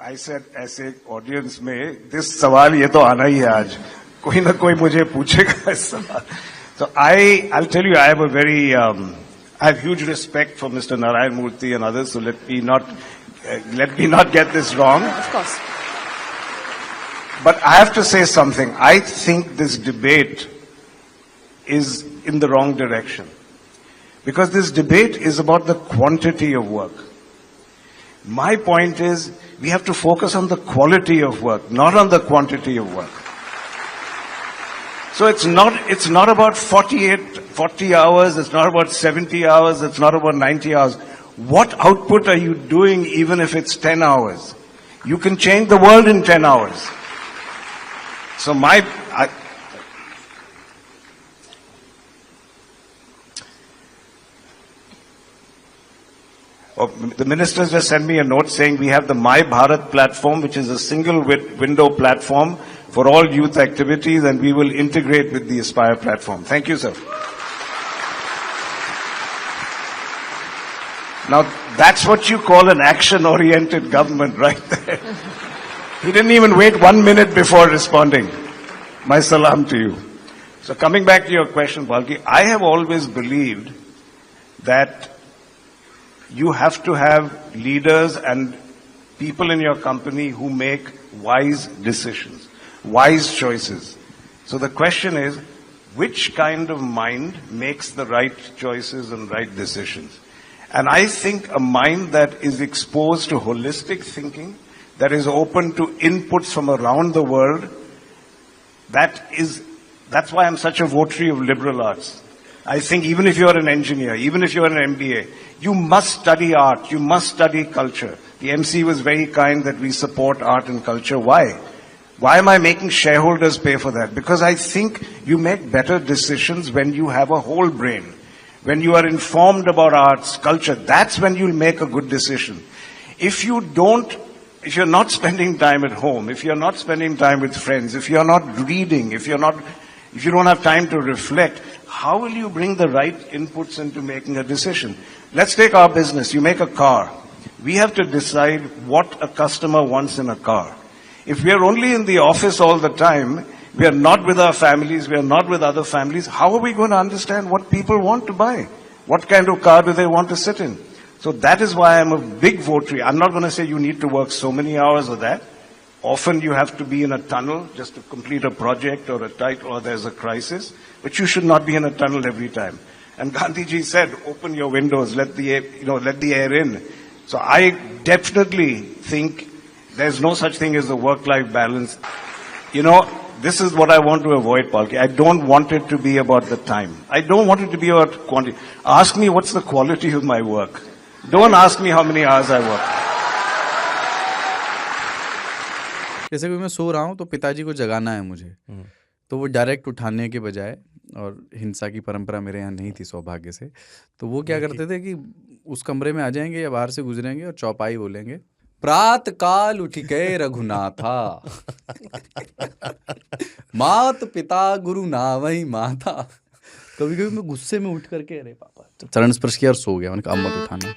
I said ऐसे audience में this सवाल ये तो आना ही है आज, कोई ना कोई मुझे पूछेगा इस सवाल. So I'll tell you, I have a very, I have huge respect for Mr. Narayan Murthy and others, so let me not get this wrong. Of course. But I have to say something. I think this debate is in the wrong direction. Because this debate is about the quantity of work. My point is, we have to focus on the quality of work, not on the quantity of work. So it's not about 40 hours, it's not about 70 hours, it's not about 90 hours. What output are you doing even if it's 10 hours? You can change the world in 10 hours. So the ministers just sent me a note saying we have the My Bharat platform, which is a single window platform for all youth activities, and we will integrate with the Aspire platform. Thank you, sir. Now, that's what you call an action-oriented government right there. He didn't even wait 1 minute before responding. My salam to you. So coming back to your question, Balki, I have always believed that you have to have leaders and people in your company who make wise decisions, wise choices. So the question is, which kind of mind makes the right choices and right decisions? And I think a mind that is exposed to holistic thinking, that is open to inputs from around the world, that's why I'm such a votary of liberal arts. I think even if you're an engineer, even if you're an MBA, you must study art, you must study culture. The MC was very kind that we support art and culture. Why? Why am I making shareholders pay for that? Because I think you make better decisions when you have a whole brain. When you are informed about arts, culture, that's when you'll make a good decision. If you're not spending time at home, if you're not spending time with friends, if you're not reading, if you don't have time to reflect, how will you bring the right inputs into making a decision? Let's take our business. You make a car. We have to decide what a customer wants in a car. If we are only in the office all the time, we are not with our families, we are not with other families, how are we going to understand what people want to buy? What kind of car do they want to sit in? So that is why I'm a big votary. I'm not going to say you need to work so many hours or that. Often you have to be in a tunnel just to complete a project or or there's a crisis, but you should not be in a tunnel every time. And Gandhiji said, open your windows, let the air in. So I definitely think there's no such thing as a work-life balance. This is what I want to avoid, Palki. I don't want it to be about the time. I don't want it to be about quantity. Ask me what's the quality of my work. Don't ask me how many hours I work. जैसे कि मैं सो रहा हूँ तो पिताजी को जगाना है मुझे, तो वो डायरेक्ट उठाने के बजाय, और हिंसा की परंपरा मेरे यहाँ नहीं थी सौभाग्य से, तो वो क्या करते थे कि उस कमरे में आ जाएंगे या बाहर से गुजरेंगे और चौपाई बोलेंगे, प्रात काल उठिके रघुनाथा मात पिता गुरु नावई माता. कभी कभी मैं गुस्से में उठ करके अरे पापा चरण स्पर्श किया और सो गया. मैंने कहा अब मत उठाना.